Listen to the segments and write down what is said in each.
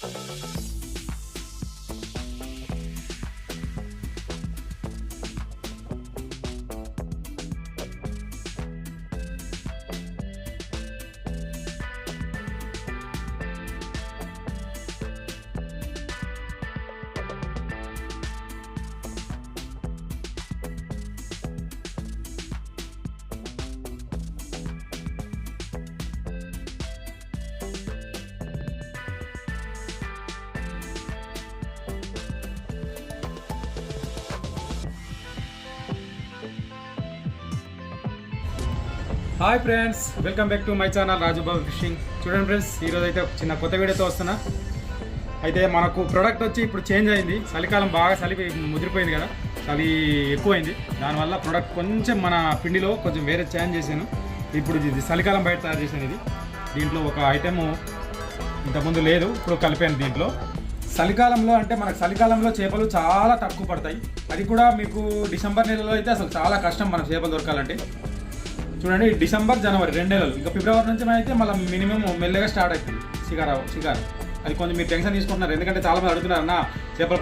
Hi friends, welcome back to my channel Rajubabu fishing. చూడండి friends, ఈరోజు అయితే చిన్న కొత్త వీడియోతో వస్తున్నా. అయితే మనకు ప్రోడక్ట్ వచ్చి ఇప్పుడు చేంజ్ అయింది. చలికాలం బాగా చలి ముదిరిపోయింది కదా, చలి ఎక్కువైంది. దానివల్ల ప్రోడక్ట్ కొంచెం మన పిండిలో కొంచెం వేరే చేంజ్ చేశాను. ఇప్పుడు ఇది చలికాలం బయట తయారు చేశాను. ఇది దీంట్లో ఒక ఐటెము ఇంతకుముందు లేదు, ఇప్పుడు కలిపాను దీంట్లో. చలికాలంలో అంటే మనకు చలికాలంలో చేపలు చాలా తక్కువ పడతాయి. అది కూడా మీకు డిసెంబర్ నెలలో అయితే అసలు చాలా కష్టం మనకు చేపలు దొరకాలంటే. చూడండి, డిసెంబర్ జనవరి 2 నెలలు, ఇంకా ఫిబ్రవరి నుంచి అయితే మళ్ళీ మినిమం మెల్లగా స్టార్ట్ అవుతుంది షికారు. అది కొంచెం మీరు టెన్షన్ తీసుకుంటున్నారు, ఎందుకంటే చాలా మంది అడుగుతున్నారు అన్న చేపలు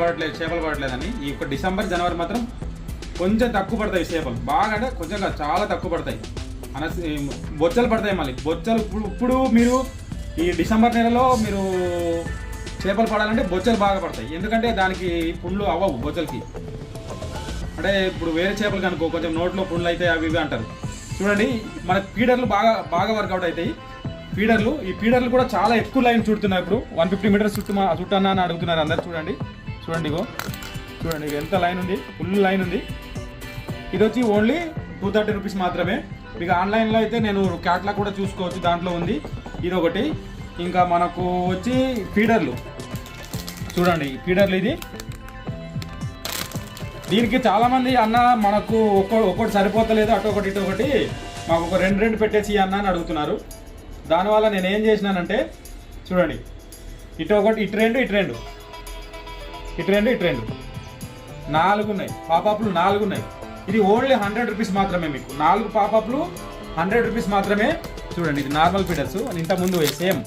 పడట్లేదని. ఈ యొక్క డిసెంబర్ జనవరి మాత్రం కొంచెం తక్కువ పడతాయి చేపలు, బాగా అంటే కొంచెం చాలా తక్కువ పడతాయి. బొచ్చలు పడతాయి. మళ్ళీ బొచ్చలు ఇప్పుడు మీరు ఈ డిసెంబర్ నెలలో మీరు చేపలు పడాలంటే బొచ్చలు బాగా పడతాయి. ఎందుకంటే దానికి పుండ్లు అవ్వవు బొచ్చలకి. అంటే ఇప్పుడు వేరే చేపలు కనుకో కొంచెం నోట్లో పుండ్లు అయితే అవి ఇవి అంటారు. చూడండి, మన ఫీడర్లు బాగా వర్కౌట్ అవుతాయి. ఈ ఫీడర్లు కూడా చాలా ఎక్కువ లైన్ చుడుతున్నాయి. ఇప్పుడు 150 మీటర్స్ చుట్టన్నా అని అడుగుతున్నారు అందరు. చూడండి ఇగో చూడండి, ఎంత లైన్ ఉంది, ఫుల్ లైన్ ఉంది. ఇది వచ్చి ఓన్లీ 230 రూపీస్ మాత్రమే. మీకు ఆన్లైన్లో అయితే నేను క్యాట్లాగ్ కూడా చూసుకోవచ్చు, దాంట్లో ఉంది. ఇది ఒకటి. ఇంకా మనకు వచ్చి ఫీడర్లు చూడండి, ఫీడర్లు ఇది. దీనికి చాలామంది అన్న మనకు ఒక్కటి సరిపోతలేదు, అటు ఒకటి ఇటు ఒకటి, మాకు ఒక రెండు పెట్టేసి అన్న అని అడుగుతున్నారు. దానివల్ల నేను ఏం చేసినానంటే చూడండి, ఇటు ఒకటి, ఇటు రెండు 4 ఉన్నాయి. పాపాప్లు 4 ఉన్నాయి. ఇది ఓన్లీ 100 రూపీస్ మాత్రమే. మీకు 4 పాపాప్లు 100 రూపీస్ మాత్రమే. చూడండి, ఇది నార్మల్ ఫీడర్స్, ఇంతకుముందు సేమ్.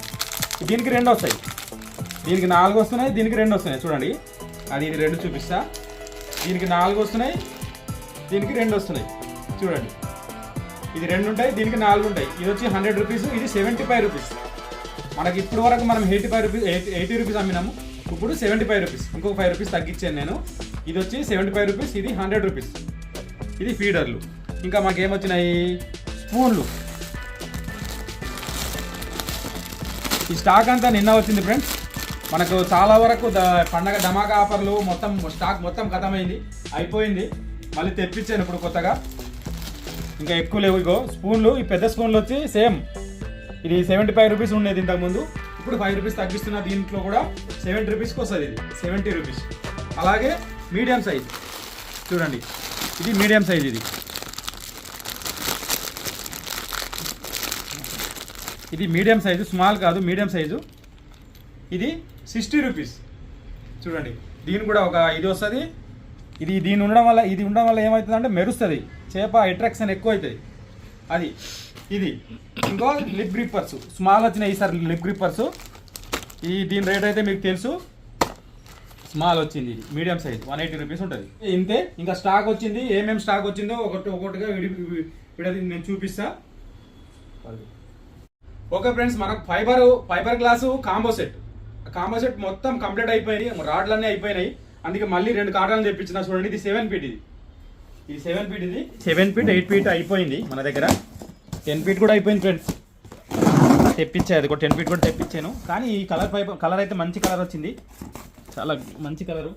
దీనికి 2 వస్తాయి, దీనికి 4 వస్తున్నాయి, దీనికి 2 వస్తున్నాయి. చూడండి, ఇది 2 చూపిస్తా. దీనికి 4 వస్తున్నాయి, దీనికి 2 వస్తున్నాయి. చూడండి, ఇది 2 ఉంటాయి, దీనికి 4 ఉంటాయి. ఇది వచ్చి 100 రూపీస్, ఇది 75 రూపీస్. మనకి ఇప్పుడు వరకు మనం 80 రూపీస్ అమ్మినాము, ఇప్పుడు 75 రూపీస్. ఇంకొక 5 రూపీస్ తగ్గించాను నేను. ఇది వచ్చి 75 రూపీస్, ఇది 100 రూపీస్. ఇది ఫీడర్లు. ఇంకా మాకేమొచ్చినాయి, స్పూన్లు. ఈ స్టాక్ అంతా నిన్న వచ్చింది ఫ్రెండ్స్. మనకు చాలా వరకు పండగ ధమాకా ఆఫర్లు స్టాక్ మొత్తం ఖతమైంది, అయిపోయింది. మళ్ళీ తెప్పించాను ఇప్పుడు కొత్తగా, ఇంకా ఎక్కువ లేవు. ఇగో స్పూన్లు, ఈ పెద్ద స్పూన్లు వచ్చి సేమ్ ఇది 75 రూపీస్ ఉండేది ఇంతకుముందు, ఇప్పుడు 5 రూపీస్ తగ్గిస్తున్నా. దీంట్లో కూడా 70 రూపీస్కి వస్తుంది. ఇది 70 రూపీస్. అలాగే మీడియం సైజ్ చూడండి, ఇది మీడియం సైజ్. ఇది మీడియం సైజు, స్మాల్ కాదు, మీడియం సైజు. ఇది 60 రూపీస్. చూడండి, దీని కూడా ఒక ఇది వస్తుంది. ఇది ఉండడం వల్ల ఏమవుతుంది అంటే మెరుస్తుంది చేప, అట్రాక్షన్ ఎక్కువ అవుతుంది. ఇది ఇంకో లిప్ గ్రిప్పర్స్ స్మాల్ వచ్చినాయి ఈసారి. లిప్ గ్రిప్పర్స్ దీని రేట్ అయితే మీకు తెలుసు, స్మాల్ వచ్చింది. ఇది మీడియం సైజ్ 180 రూపీస్ ఉంటుంది. ఇంతే. ఇంకా స్టాక్ వచ్చింది, ఏమేమి స్టాక్ వచ్చిందో ఒకటిగా నేను చూపిస్తా. ఓకే ఫ్రెండ్స్, మనకు ఫైబర్ గ్లాసు కాంబో సెట్ మొత్తం కంప్లీట్ అయిపోయింది. రాడ్లన్నీ అయిపోయినాయి, అందుకే మళ్ళీ 2 కార్టన్లు తెప్పించిన. చూడండి, ఇది 7 ఫీట్. ఇది 7 ఫీట్. ఇది 7 ఫీట్ 8 ఫీట్ అయిపోయింది మన దగ్గర. 10 ఫీట్ కూడా అయిపోయింది ఫ్రెండ్స్, తెప్పించాను. అది కూడా 10 ఫీట్ కూడా తెప్పించాను. కానీ ఈ కలర్ అయితే మంచి కలర్ వచ్చింది, చాలా మంచి కలరు,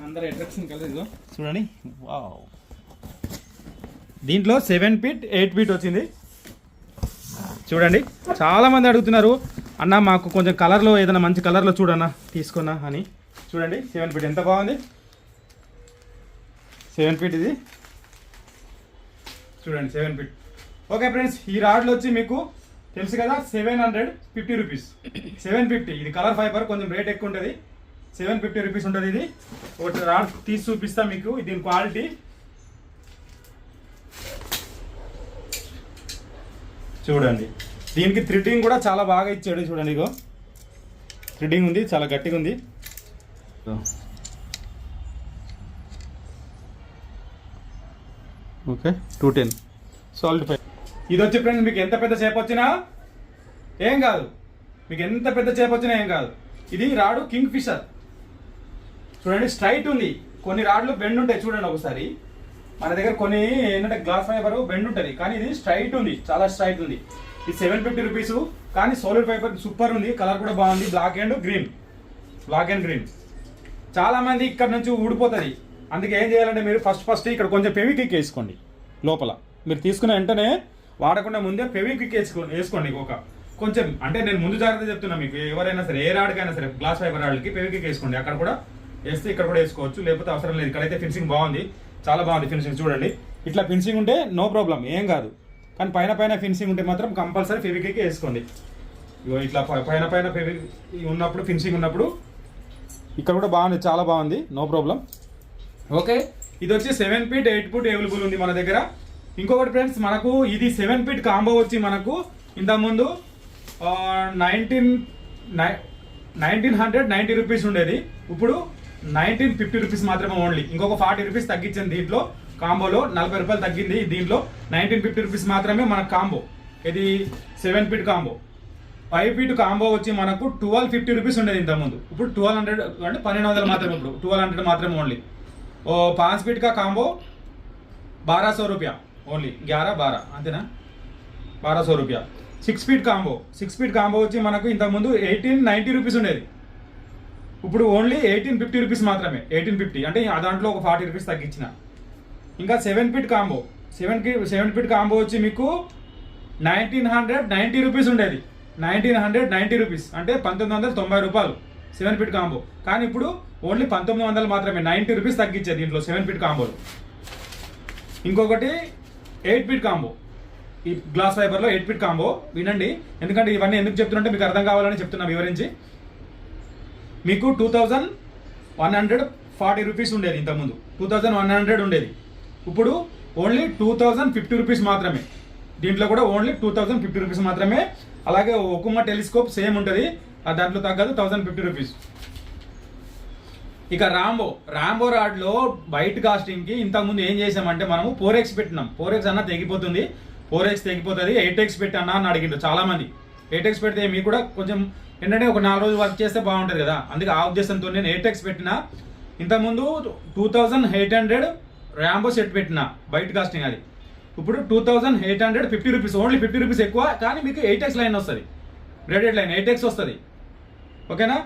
అందరూ అట్రాక్షన్ కలర్. ఇదిగో చూడండి, వావ్. దీంట్లో 7 ఫీట్ 8 ఫీట్ వచ్చింది. చూడండి, చాలామంది అడుగుతున్నారు అన్న మాకు కొంచెం కలర్లో ఏదైనా మంచి కలర్లో చూడన్నా తీసుకున్నా అని. చూడండి, 7 ఫీట్ ఎంత బాగుంది. 7 ఫీట్ ఇది. చూడండి, 7 ఫీట్. ఓకే ఫ్రెండ్స్, ఈ రాడ్లు వచ్చి మీకు తెలుసు కదా, 750 రూపీస్. 750. ఇది కలర్ ఫైబర్, కొంచెం రేట్ ఎక్కువ ఉంటుంది. 750 రూపీస్ ఉంటుంది. ఇది ఒకటి రాడ్ తీసి చూపిస్తా మీకు, దీని క్వాలిటీ. చూడండి, దీనికి థ్రెడ్డింగ్ కూడా చాలా బాగా ఇచ్చాడు. చూడండి, ఇగో థ్రెడ్డింగ్ ఉంది, చాలా గట్టిగా ఉంది. Okay 210 salt fire. ఇది వచ్చి ఫ్రెండ్స్ మీకు ఎంత పెద్ద చేప వచ్చినా ఏం కాదు, మీకు ఎంత పెద్ద చేప వచ్చినా ఏం కాదు. ఇది రాడు కింగ్ ఫిషర్ చూడండి, స్ట్రైట్ ఉంది. కొన్ని రాడ్లు బెండ్ ఉంటాయి చూడండి ఒకసారి. మన దగ్గర కొన్ని ఏంటంటే గ్లాస్ ఫైబర్ బెండ్ ఉంటుంది, కానీ ఇది స్ట్రైట్ ఉంది, చాలా స్ట్రైట్ ఉంది. ఇది 750 రూపీస్, కానీ సాలిడ్ ఫైబర్ సూపర్ ఉంది. కలర్ కూడా బాగుంది, బ్లాక్ అండ్ గ్రీన్. చాలా మంది ఇక్కడ నుంచి ఊడిపోతుంది. అందుకే ఏం చేయాలంటే మీరు ఫస్ట్ ఇక్కడ కొంచెం ఫెవిక్విక్ వేసుకోండి. లోపల మీరు తీసుకున్న వెంటనే వాడకుండా ముందే ఫెవిక్విక్ వేసుకోండి. కొంచెం అంటే నేను ముందు జాగ్రత్త చెప్తున్నా మీకు. ఎవరైనా సరే ఏ రాడ్కైనా సరే గ్లాస్ ఫైబర్ రాడ్లకి ఫెవిక్విక్ వేసుకోండి. అక్కడ కూడా వేస్తే ఇక్కడ కూడా వేసుకోవచ్చు, లేకపోతే అవసరం లేదు. ఇక్కడైతే ఫినిషింగ్ బాగుంది, చాలా బాగుంది ఫినిషింగ్. చూడండి ఇట్లా ఫినిషింగ్ ఉంటే నో ప్రాబ్లం, ఏం కాదు. కానీ పైన ఫినిషింగ్ ఉంటే మాత్రం కంపల్సరీ ఫెవిక్విక్ వేసుకోండి. ఇట్లా పైన ఉన్నప్పుడు ఫినిషింగ్ ఉన్నప్పుడు ఇక్కడ కూడా బాగుంది, చాలా బాగుంది, నో ప్రాబ్లం. ఓకే, ఇది వచ్చి 7 ఫీట్ 8 ఫీట్ అవైలబుల్ ఉంది మన దగ్గర. ఇంకొకటి ఫ్రెండ్స్, మనకు ఇది 7 ఫీట్ కాంబో వచ్చి మనకు ఇంతకుముందు 1990 రూపీస్ ఉండేది. ఇప్పుడు 1950 రూపీస్ మాత్రమే ఓన్లీ. ఇంకొక 40 రూపీస్ తగ్గించింది దీంట్లో. కాంబోలో 40 రూపాయలు తగ్గింది దీంట్లో. 1950 రూపీస్ మాత్రమే మన కాంబో. ఇది 7 ఫీట్ కాంబో. 5 ఫీట్ కాంబో వచ్చి మనకు 1250 రూపీస్ ఉండేది ఇంతకుముందు. ఇప్పుడు 1200 అంటే 1200 మాత్రమే. ఇప్పుడు 1200 మాత్రమే ఓన్లీ. 5 फीट का कांबो 1200 रुपया ఓన్లీ. 11-12 అంతేనా, 1200 రూపాయ. 6 ఫీట్ కాంబో వచ్చి మనకు ఇంతకుముందు 1890 రూపీస్ ఉండేది. ఇప్పుడు ఓన్లీ 1850 రూపీస్ మాత్రమే. 1850 అంటే దాంట్లో ఒక 40 రూపీస్ తగ్గించిన. ఇంకా 7 ఫీట్ కాంబో 7 ఫీట్ కాంబో వచ్చి మీకు 1990 రూపీస్ ఉండేది. 1990 రూపీస్ అంటే 1990 రూపాయలు 7 ఫీట్ కాంబో. కానీ ఇప్పుడు ఓన్లీ 1900 మాత్రమే. 90 రూపీస్ తగ్గించేది దీంట్లో 7 ఫీట్ కాంబోలో. ఇంకొకటి 8 ఫీట్ కాంబో, ఈ గ్లాస్ ఫైబర్లో 8 ఫీట్ కాంబో. వినండి, ఎందుకంటే ఇవన్నీ ఎందుకు చెప్తున్నంటే మీకు అర్థం కావాలని చెప్తున్నా వివరించి. మీకు 2140 రూపీస్ ఉండేది ఇంతకుముందు. 2100 ఉండేది, ఇప్పుడు ఓన్లీ 2050 రూపీస్ మాత్రమే. దీంట్లో కూడా ఓన్లీ 2050 రూపీస్ మాత్రమే. అలాగే ఒకుమా టెలిస్కోప్ సేమ్ ఉంటుంది, దాంట్లో తగ్గదు, 1050 రూపీస్. ఇక రాంబో రాడ్లో బయట కాస్టింగ్కి ఇంతకుముందు ఏం చేసామంటే మనము 4x పెట్టినాం. 4x అన్న తెగిపోతుంది, 4x తెగిపోతుంది, 8x పెట్టి అన్న అని అడిగిండ్రు చాలామంది. 8x పెడితే మీకు కూడా కొంచెం ఏంటంటే ఒక 4 రోజులు వర్క్ చేస్తే బాగుంటుంది కదా, అందుకే ఆ ఉద్దేశంతో నేను 8x పెట్టిన. ఇంతకుముందు 2800 రాంబో సెట్ పెట్టిన బయట కాస్టింగ్, అది ఇప్పుడు 2850 రూపీస్. ఓన్లీ 50 రూపీస్ ఎక్కువ, కానీ మీకు 8x లైన్ వస్తుంది, బ్రేడెడ్ లైన్ 8x వస్తుంది. ఓకేనా.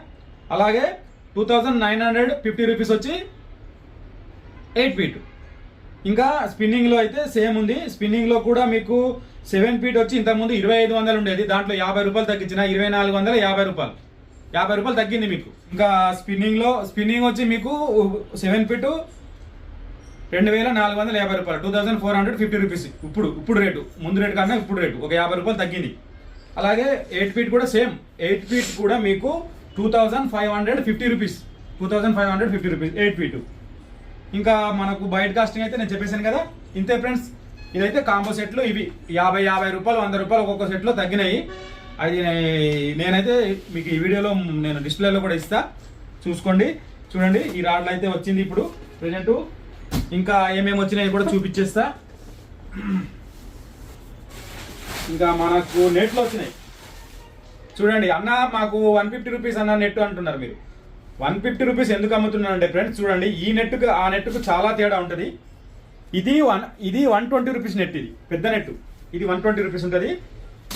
అలాగే 2950 రూపీస్ వచ్చి 8 ఫీట్. ఇంకా స్పిన్నింగ్లో అయితే సేమ్ ఉంది. స్పిన్నింగ్లో కూడా మీకు 7 ఫీట్ వచ్చి ఇంతకుముందు 2500 ఉండేది, దాంట్లో 50 రూపాయలు తగ్గించిన 2450 రూపాయలు. 50 రూపాయలు తగ్గింది మీకు. ఇంకా స్పిన్నింగ్ వచ్చి మీకు 7 ఫీట్ 2450 రూపాయలు, 2450 రూపీస్. ఇప్పుడు రేటు, ముందు రేటు కన్నా ఇప్పుడు రేటు ఒక 50 రూపాయలు తగ్గింది. అలాగే 8 ఫీట్ కూడా సేమ్. 8 ఫీట్ కూడా మీకు 2550 రూపీస్, 2550 రూపీస్ 8 ఫీట్. ఇంకా మనకు బయట కాస్టింగ్ అయితే నేను చెప్పేశాను కదా, ఇంతే ఫ్రెండ్స్. ఇదైతే కాంబో సెట్లు. ఇవి 50 రూపాయలు 100 రూపాయలు ఒక్కొక్క సెట్లో తగ్గినాయి. అది నేనైతే మీకు ఈ వీడియోలో నేను డిస్ప్లేలో కూడా ఇస్తా, చూసుకోండి. చూడండి ఈ రాడ్లు అయితే వచ్చింది ఇప్పుడు ప్రెజెంట్. ఇంకా ఏమేమి వచ్చినాయి కూడా చూపించేస్తా. ఇంకా మనకు నెట్లు వచ్చినాయి చూడండి. అన్న మాకు 150 రూపీస్ అన్న నెట్ అంటున్నారు మీరు. 150 రూపీస్ ఎందుకు అమ్ముతున్నానంటే ఫ్రెండ్స్ చూడండి, ఈ నెట్కు ఆ నెట్కు చాలా తేడా ఉంటుంది. ఇది 120 రూపీస్ నెట్, ఇది పెద్ద నెట్, ఇది 120 రూపీస్ ఉంటుంది.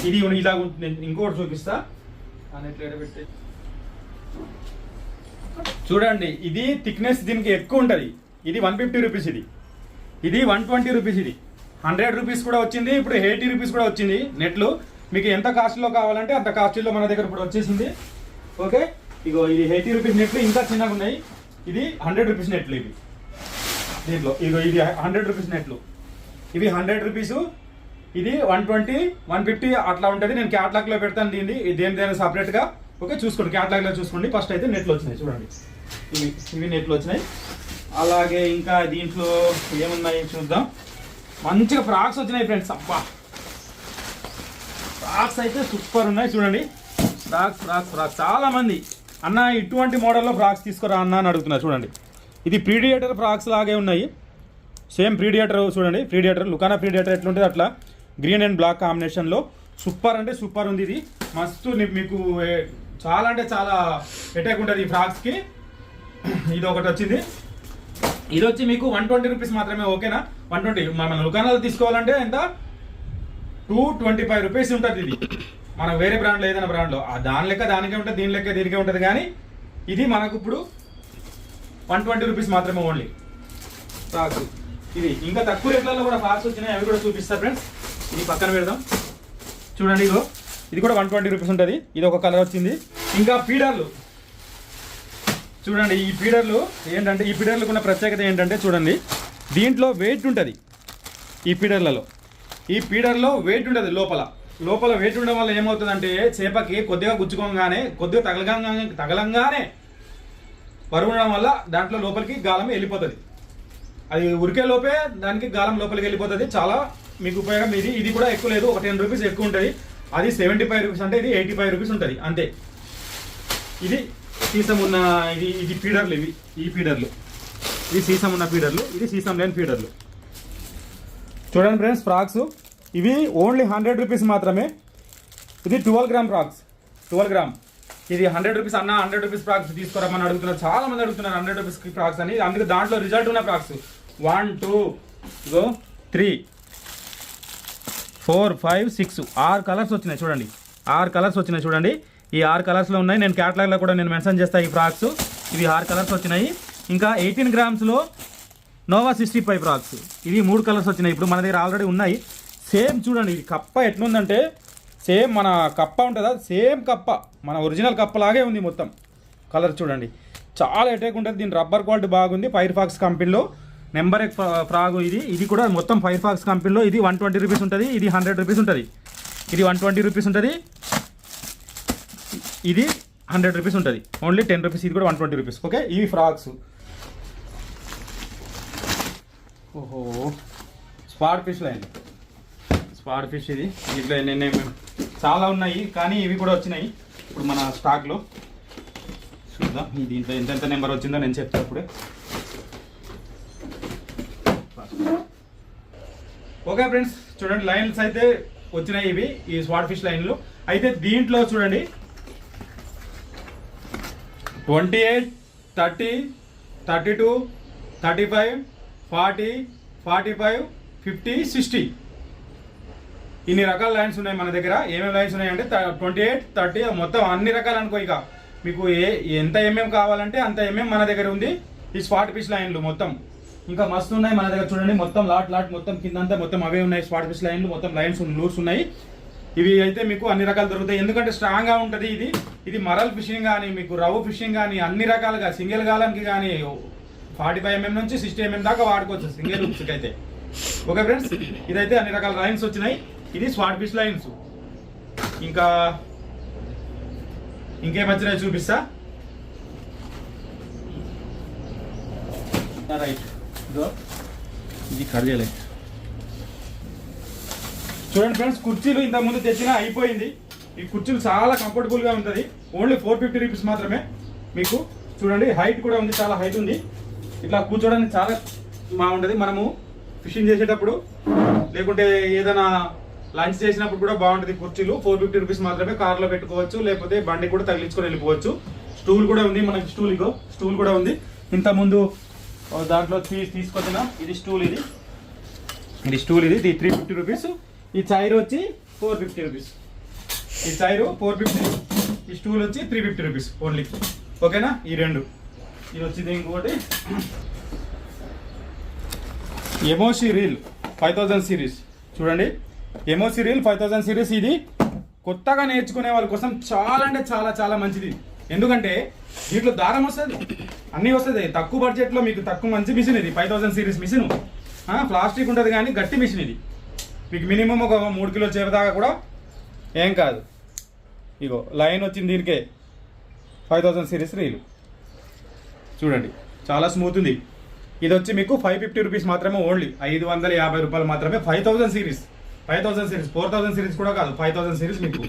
ఇది ఇలా ఉంటుంది. ఇంకోటి చూపిస్తా, ఆ నెట్ ఎడబెట్టి చూడండి. ఇది థిక్నెస్ దీనికి ఎక్కువ ఉంటుంది. ఇది 150 రూపీస్, ఇది 120 రూపీస్, ఇది 100 రూపీస్ కూడా వచ్చింది. ఇప్పుడు 80 రూపీస్ కూడా వచ్చింది నెట్లు. మీకు ఎంత కాస్ట్లో కావాలంటే అంత కాస్ట్లో మన దగ్గర ఇప్పుడు వచ్చేసింది. ఓకే, ఇగో ఇది 80 రూపీస్ నెట్లు, ఇంకా చిన్నగా ఉన్నాయి. ఇది 100 రూపీస్ నెట్లు. ఇవి దీంట్లో ఇగో ఇది 100 రూపీస్ నెట్లు. ఇవి 100 రూపీస్, ఇది 120 150 అట్లా ఉంటుంది. నేను క్యాట్లాగ్లో పెడతాను దీన్ని, దేని సపరేట్గా. ఓకే, చూసుకోండి, క్యాట్లాగ్లో చూసుకోండి. ఫస్ట్ అయితే నెట్లు వచ్చినాయి చూడండి, ఇవి నెట్లు వచ్చినాయి. అలాగే ఇంకా దీంట్లో ఏమున్నాయి చూద్దాం. మంచిగా ఫ్రాక్స్ వచ్చినాయి ఫ్రెండ్స్. అబ్బా, ఫ్రాక్స్ అయితే సూపర్ ఉన్నాయి చూడండి. ఫ్రాక్స్ చాలా మంది అన్న ఇటువంటి మోడల్లో ఫ్రాక్స్ తీసుకురా అన్న అని అడుగుతున్నారు. చూడండి, ఇది ప్రీడియేటర్ ఫ్రాక్స్ లాగే ఉన్నాయి. సేమ్ ప్రీడియేటర్ చూడండి, ప్రీడియేటర్ లుకానా ప్రీడియేటర్ ఎట్లుంటుంది అట్లా గ్రీన్ అండ్ బ్లాక్ కాంబినేషన్లో సూపర్ అంటే సూపర్ ఉంది. ఇది మస్తు మీకు చాలా అంటే చాలా అటాక్ ఉంటుంది ఈ ఫ్రాక్స్కి. ఇది ఒకటి వచ్చింది. ఇది వచ్చి మీకు 120 రూపీస్ మాత్రమే. ఓకేనా, 120. మన లుకానాలో తీసుకోవాలంటే ఎంత 225 రూపీస్ ఉంటుంది. ఇది మన వేరే బ్రాండ్లో ఏదైనా బ్రాండ్లో దాని లెక్క దానికే ఉంటుంది, దీని లెక్క దీనికే ఉంటుంది. కానీ ఇది మనకు ఇప్పుడు 120 రూపీస్ మాత్రమే ఓన్లీ ఫ్రాక్స్. ఇది ఇంకా తక్కువ రేట్లలో కూడా ఫ్రాక్స్ వచ్చినాయి, అవి కూడా చూపిస్తారు ఫ్రెండ్స్. ఇది పక్కన పెడదాం. చూడండి, ఇగో ఇది కూడా 120 రూపీస్ ఉంటుంది. ఇది ఒక కలర్ వచ్చింది. ఇంకా పీడర్లు చూడండి. ఈ పీడర్లు ఏంటంటే, ఈ పీడర్లకు ఉన్న ప్రత్యేకత ఏంటంటే చూడండి, దీంట్లో వెయిట్ ఉంటుంది. ఈ పీడర్లో వెయిట్ ఉంటుంది. లోపల వెయిట్ ఉండడం వల్ల ఏమవుతుందంటే చేపకి కొద్దిగా గుచ్చుకోగానే కొద్దిగా తగలంగానే బరువు ఉండడం వల్ల దాంట్లో లోపలికి గాలం వెళ్ళిపోతుంది. అది ఉరికే లోపే దానికి గాలం లోపలికి వెళ్ళిపోతుంది. చాలా మీకు ఉపయోగం. ఇది కూడా ఎక్కువ లేదు, ఒక 10 రూపీస్ ఎక్కువ ఉంటుంది. అది 75 రూపీస్ అంటే ఇది 85 రూపీస్ ఉంటుంది అంతే. ఇది సీసం ఉన్న ఇది పీడర్లు. ఈ పీడర్లు ఇది సీసం ఉన్న పీడర్లు, ఇది సీసం లేని పీడర్లు. చూడండి ఫ్రెండ్స్, ఫ్రాక్స్ ఇవి ఓన్లీ 100 రూపీస్ మాత్రమే. ఇది 12 గ్రామ్ ఫ్రాక్స్, 12 గ్రామ్. ఇది 100 రూపీస్ అన్న, 100 రూపీస్ ఫ్రాక్స్ తీసుకురామని అడుగుతున్నారు. చాలా మంది అడుగుతున్నారు 100 రూపీస్ ఫ్రాక్స్ అని. అందుకే దాంట్లో రిజల్ట్ ఉన్న ఫ్రాక్స్ 1 2 3 4 5 6 6 కలర్స్ వచ్చినాయి. చూడండి, 6 కలర్స్ వచ్చినాయి. చూడండి, ఈ 6 కలర్స్లో ఉన్నాయి. నేను క్యాటలాగ్లో కూడా నేను మెన్షన్ చేస్తాను ఈ ఫ్రాక్స్. ఇవి 6 కలర్స్ వచ్చినాయి. ఇంకా 18 గ్రామ్స్లో నోవా 65 ఫ్రాక్స్. ఇవి 3 కలర్స్ వచ్చినాయి. ఇప్పుడు మన దగ్గర ఆల్రెడీ ఉన్నాయి. సేమ్ చూడండి, ఇది కప్ప ఎట్లుందంటే సేమ్ మన కప్ప ఉంటుందా, సేమ్ కప్ప మన ఒరిజినల్ కప్ప లాగే ఉంది మొత్తం. కలర్ చూడండి, చాలా అటాక్ ఉంటుంది. దీని రబ్బర్ క్వాలిటీ బాగుంది. ఫైర్ ఫాక్స్ కంపెనీలో నెంబర్ ఎక్ ఫ్రాగ్ ఇది కూడా మొత్తం ఫైర్ ఫాక్స్ కంపెనీలో. ఇది 120 రూపీస్ ఉంటుంది, ఇది 100 రూపీస్ ఉంటుంది. ఇది 120 రూపీస్ ఉంటుంది, ఇది 100 రూపీస్ ఉంటుంది. Only 10 rupees. ఇది కూడా 120 రూపీస్. ఓకే, ఇవి ఫ్రాక్స్. ఓహో, spot fish line, spot fish. ఇది ఇట్లా నేను చాలా ఉన్నాయి, కానీ ఇవి కూడా వచ్చినాయి ఇప్పుడు మన స్టాక్లో. చూద్దాం దీంట్లో ఎంత నెంబర్ వచ్చిందో నేను చెప్తాను ఇప్పుడే. ఓకే ఫ్రెండ్స్, చూడండి లైన్స్ అయితే వచ్చినాయి ఇవి, ఈ స్పాట్ ఫిష్ లైన్లు. అయితే దీంట్లో చూడండి 28 30 32 35 40 45 50 60 ఇన్ని రకాల లైన్స్ ఉన్నాయి మన దగ్గర. ఏమేమి లైన్స్ ఉన్నాయంటే 28 30 మొత్తం అన్ని రకాలు అనుకో. ఇక మీకు ఎంత కావాలంటే అంత మన దగ్గర ఉంది. ఈ స్పాట్ ఫిష్ లైన్లు మొత్తం ఇంకా మస్తు ఉన్నాయి మన దగ్గర. చూడండి, మొత్తం లాట్ మొత్తం కిందంతా మొత్తం అవే ఉన్నాయి. స్పాట్ ఫిష్ లైన్లు మొత్తం లైన్స్ లూర్స్ ఉన్నాయి. ఇవి అయితే మీకు అన్ని రకాలు దొరుకుతాయి. ఎందుకంటే స్ట్రాంగ్గా ఉంటుంది. ఇది మరల్ ఫిషింగ్ కానీ మీకు రవ్వు ఫిషింగ్ కానీ అన్ని రకాలుగా సింగిల్ గాలానికి కానీ 45 mm నుంచి 60 mm దాకా వాడుకోవచ్చు సింగిల్ హుక్స్కి అయితే. ఓకే ఫ్రెండ్స్, ఇదైతే అన్ని రకాల లైన్స్ వచ్చినాయి. ఇది స్పాట్ ఫిష్ లైన్స్. ఇంకేం వచ్చినాయి చూపిస్తా. రైట్, ఇది కట్ చేయలేదు. చూడండి ఫ్రెండ్స్, కుర్చీలు ఇంతకుముందు తెచ్చినా అయిపోయింది. ఈ కుర్చీలు చాలా కంఫర్టబుల్గా ఉంటుంది. ఓన్లీ 450 రూపీస్ మాత్రమే మీకు. చూడండి, హైట్ కూడా ఉంది, చాలా హైట్ ఉంది. ఇట్లా కూర్చోడానికి చాలా బాగుంటుంది. మనము ఫిషింగ్ చేసేటప్పుడు లేకుంటే ఏదైనా లంచ్ చేసినప్పుడు కూడా బాగుంటుంది. కుర్చీలు 450 రూపీస్ మాత్రమే. కార్లో పెట్టుకోవచ్చు, లేకపోతే బండి కూడా తగిలించుకొని వెళ్ళిపోవచ్చు. స్టూల్ కూడా ఉంది మనకి. స్టూల్ కూడా ఉంది. ఇంతకుముందు దాంట్లో తీసుకొచ్చిన ఇది స్టూల్. ఇది 350 రూపీస్. ఈ చైర్ వచ్చి 450 రూపీస్. ఈ చైరు 450, ఈ స్టూల్ వచ్చి 350 రూపీస్ ఓన్లీ. ఓకేనా, ఈ రెండు. ఇది వచ్చింది. ఇంకోటి ఎమోసి రీల్ 5000 సిరీస్. చూడండి, ఎమోసి రీల్ 5000 సిరీస్. ఇది కొత్తగా నేర్చుకునే వాళ్ళ కోసం చాలా అంటే చాలా చాలా మంచిది. ఎందుకంటే దీంట్లో దారం వస్తుంది, అన్నీ వస్తుంది. తక్కువ బడ్జెట్లో మీకు తక్కువ మంచి మిషన్ ఇది. 5000 సిరీస్ మిషన్. ప్లాస్టిక్ ఉంటుంది కానీ గట్టి మిషన్ ఇది. మీకు మినిమం ఒక 3 కిలో చేప దాకా కూడా ఏం కాదు. ఇగో లైన్ వచ్చింది దీనికే. 5000 సిరీస్ రీలు. చూడండి, చాలా స్మూత్ ఉంది. ఇది వచ్చి మీకు 550 రూపీస్ మాత్రమే. ఓన్లీ 550 రూపాయలు మాత్రమే. 5000 సిరీస్ 4000 సిరీస్ కూడా కాదు, 5000 సిరీస్ మీకు.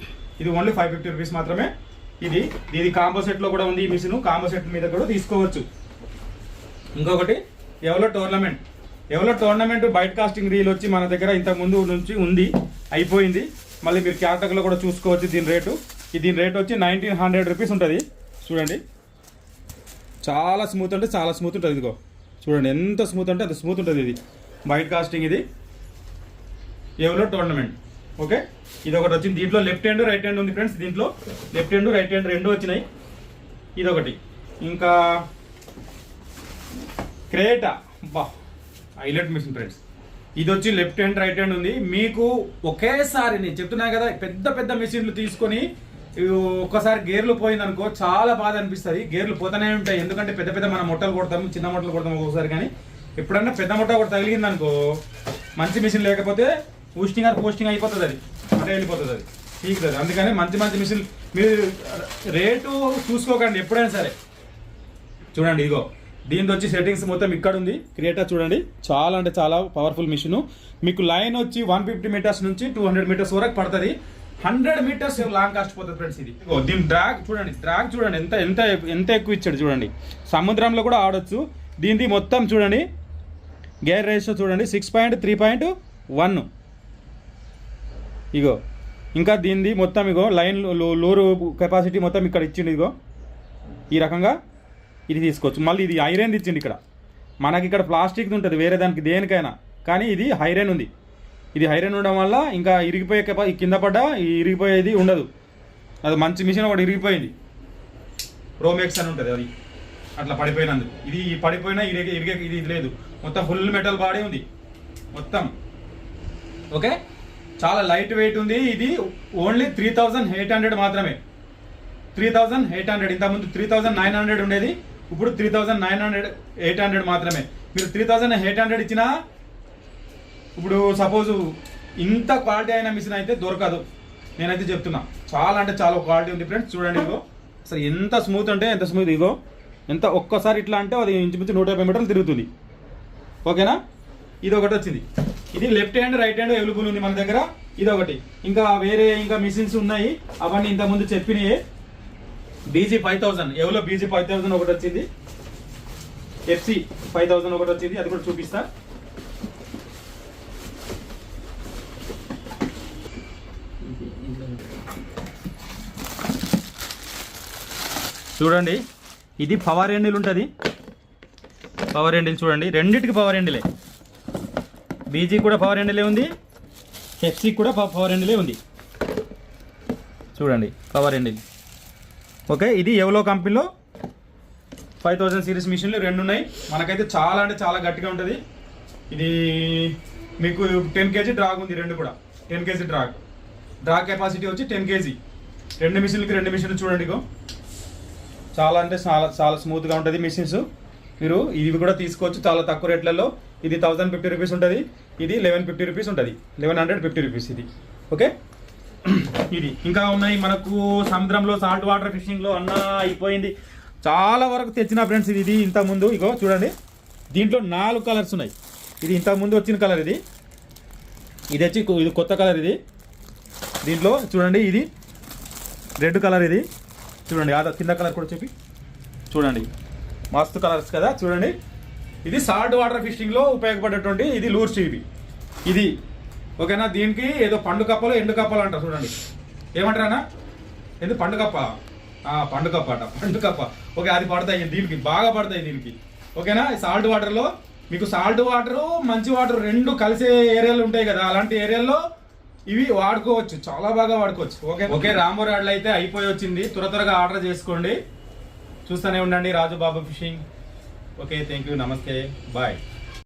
ఇది ఓన్లీ 550 రూపీస్ మాత్రమే. ఇది కాంబో సెట్ లో కూడా ఉంది. ఈ మిషన్ కాంబో సెట్ మీద కూడా తీసుకోవచ్చు. ఇంకొకటి ఎవరో టోర్నమెంట్ బైట్ కాస్టింగ్ రీల్ వచ్చి మన దగ్గర ఇంతకు ముందు నుంచి ఉంది, అయిపోయింది. మళ్ళీ మీరు క్యాటలాగ్లో కూడా చూసుకోవచ్చు. దీని రేట్ వచ్చి 1900 రూపీస్ ఉంటుంది. చూడండి చాలా స్మూత్ అంటే చాలా స్మూత్ ఉంటుంది. ఇదిగో చూడండి ఎంత స్మూత్ అంటే అంత స్మూత్ ఉంటుంది. ఇది బైట్ కాస్టింగ్, ఇది ఎవరో టోర్నమెంట్. ఓకే, ఇది ఒకటి వచ్చింది. దీంట్లో లెఫ్ట్ హ్యాండ్ రైట్ హ్యాండ్ ఉంది ఫ్రెండ్స్. దీంట్లో లెఫ్ట్ హ్యాండ్ రైట్ హ్యాండ్ రెండు వచ్చినాయి. ఇదొకటి. ఇంకా క్రేటా, బా హైలైట్ మిషన్ ఫ్రెండ్స్. ఇది వచ్చి లెఫ్ట్ హ్యాండ్ రైట్ హ్యాండ్ ఉంది. మీకు ఒకేసారి నేను చెప్తున్నా కదా, పెద్ద మిషన్లు తీసుకొని ఒక్కసారి గేర్లు పోయిందనుకో చాలా బాధ అనిపిస్తుంది. గేర్లు పోతూనే ఉంటాయి, ఎందుకంటే పెద్ద మన మొట్టలు కొడతాము, చిన్న మొట్టలు కొడతాము ఒక్కొక్కసారి. కానీ ఎప్పుడన్నా పెద్ద మొట్ట కూడా తగిలిందనుకో, మంచి మిషన్ లేకపోతే పోస్టింగ్ అయిపోతుంది, అది అంటే వెళ్ళిపోతుంది, అది తీకుతుంది. అందుకని మంచి మిషన్ మీరు రేటు చూసుకోకండి ఎప్పుడైనా సరే. చూడండి ఇదిగో దీంతో వచ్చి సెట్టింగ్స్ మొత్తం ఇక్కడ ఉంది. క్రియేటర్ చూడండి చాలా అంటే చాలా పవర్ఫుల్ మిషన్. మీకు లైన్ వచ్చి 150 మీటర్స్ నుంచి 200 మీటర్స్ వరకు పడుతుంది. 100 మీటర్స్ లాంగ్ కాస్ట్ పోతుంది ఫ్రెండ్స్. ఇది దీని డ్రాగ్ చూడండి ఎంత ఎక్కువ ఇచ్చాడు చూడండి. సముద్రంలో కూడా ఆడొచ్చు. దీనిది మొత్తం చూడండి గేర్ రేషియో చూడండి 6.3.1. ఇగో ఇంకా దీనిది మొత్తం ఇగో లైన్ లోరు కెపాసిటీ మొత్తం ఇక్కడ ఇచ్చిండు. ఇదిగో ఈ రకంగా ఇది తీసుకోవచ్చు. మళ్ళీ ఇది ఐరన్ ఇచ్చిండు. ఇక్కడ మనకి ఇక్కడ ప్లాస్టిక్ది ఉంటుంది వేరే దానికి దేనికైనా, కానీ ఇది ఐరన్ ఉంది. ఇది ఐరన్ ఉండడం వల్ల ఇంకా ఇరిగిపోయే కింద పడ్డా ఇరిగిపోయేది ఉండదు. అది మంచి మిషన్ ఒకటి ఇరిగిపోయింది, ప్రోమెక్స్ అని ఉంటుంది, అది అట్లా పడిపోయినందుకు. ఇది పడిపోయినా ఇది లేదు, మొత్తం ఫుల్ మెటల్ బాడీ ఉంది మొత్తం. ఓకే, చాలా లైట్ వెయిట్ ఉంది. ఇది ఓన్లీ 3800 మాత్రమే. 3800. ఇంతకుముందు 3900 ఉండేది, ఇప్పుడు 3800 మాత్రమే. మీరు 3800 ఇచ్చినా, ఇప్పుడు సపోజు ఇంత క్వాలిటీ అయిన మిషన్ అయితే దొరకదు, నేనైతే చెప్తున్నా. చాలా అంటే చాలా క్వాలిటీ ఉంది ఫ్రెండ్స్. చూడండి ఇగో అసలు ఎంత స్మూత్ అంటే ఎంత స్మూత్. ఇగో ఎంత ఒక్కసారి ఇట్లా అంటే అది ఇంచుమించు 150 మీటర్లు తిరుగుతుంది. ఓకేనా, ఇది ఒకటి వచ్చింది. ఇది left hand right hand available ఉంది మన దగ్గర. ఇది ఒకటి. ఇంకా వేరే మిషన్స్ ఉన్నాయి, అవన్నీ ఇంతకుముందు చెప్పినాయి. BG 5000 ఎవరో BG 5000 ఒకటి వచ్చింది. FC 5000 ఒకటి వచ్చింది, అది కూడా చూపిస్తా. చూడండి ఇది పవర్ హ్యాండిల్ ఉంటుంది. పవర్ హ్యాండిల్ చూడండి, రెండింటికి పవర్ హ్యాండిలే. BG కూడా పవర్ హ్యాండిలే ఉంది, FC కూడా పవర్ హ్యాండిలే ఉంది. చూడండి పవర్ హ్యాండిల్. ఓకే, ఇది ఎవలో కంపెనీలో 5000 సిరీస్ మిషన్లు రెండు ఉన్నాయి. మనకైతే చాలా అంటే చాలా గట్టిగా ఉంటుంది. ఇది మీకు 10 kg డ్రాగ్ ఉంది, రెండు కూడా 10 kg డ్రాగ్ కెపాసిటీ వచ్చి 10 kg. రెండు మిషన్లు చూడండి. ఇగో చాలా అంటే చాలా స్మూత్గా ఉంటుంది మిషన్స్. మీరు ఇవి కూడా తీసుకోవచ్చు చాలా తక్కువ రేట్లలో. ఇది 1050 రూపీస్ ఉంటుంది, ఇది 1150 రూపీస్ ఉంటుంది, 1150 రూపీస్ ఇది. ఓకే, ఇది ఇంకా ఉన్నాయి మనకు సముద్రంలో సాల్ట్ వాటర్ ఫిషింగ్లో అన్న అయిపోయింది. చాలా వరకు తెచ్చిన ఫ్రెండ్స్. ఇది ఇంతకుముందు ఇగో చూడండి, దీంట్లో 4 కలర్స్ ఉన్నాయి. ఇది ఇంతకుముందు వచ్చిన కలర్, ఇది వచ్చి ఇది కొత్త కలర్. ఇది దీంట్లో చూడండి, ఇది రెడ్ కలర్. ఇది చూడండి, ఆ కింద కలర్ కూడా చెప్పి చూడండి, మస్తు కలర్స్ కదా చూడండి. ఇది సాల్ట్ వాటర్ ఫిషింగ్లో ఉపయోగపడేటువంటి ఇది లూర్స్ ఇది. ఓకేనా, దీనికి ఏదో పండు కప్పలు ఎండు కప్పలు అంటారు. చూడండి ఏమంటారా అన్న, ఎందుకు పండు కప్ప పండు కప్ప. ఓకే, అది పడతాయి దీనికి, బాగా పడతాయి దీనికి. ఓకేనా, సాల్ట్ వాటర్లో మీకు సాల్ట్ వాటర్ మంచి వాటర్ రెండు కలిసే ఏరియాలు ఉంటాయి కదా, అలాంటి ఏరియాల్లో ఇవి వాడుకోవచ్చు, చాలా బాగా వాడుకోవచ్చు. ఓకే రాంబో రాడ్లు అయితే అయిపోయి వచ్చింది. త్వరగా ఆర్డర్ చేసుకోండి. చూస్తూనే ఉండండి రాజు బాబు ఫిషింగ్. ఓకే, థ్యాంక్ యూ, నమస్తే, బాయ్.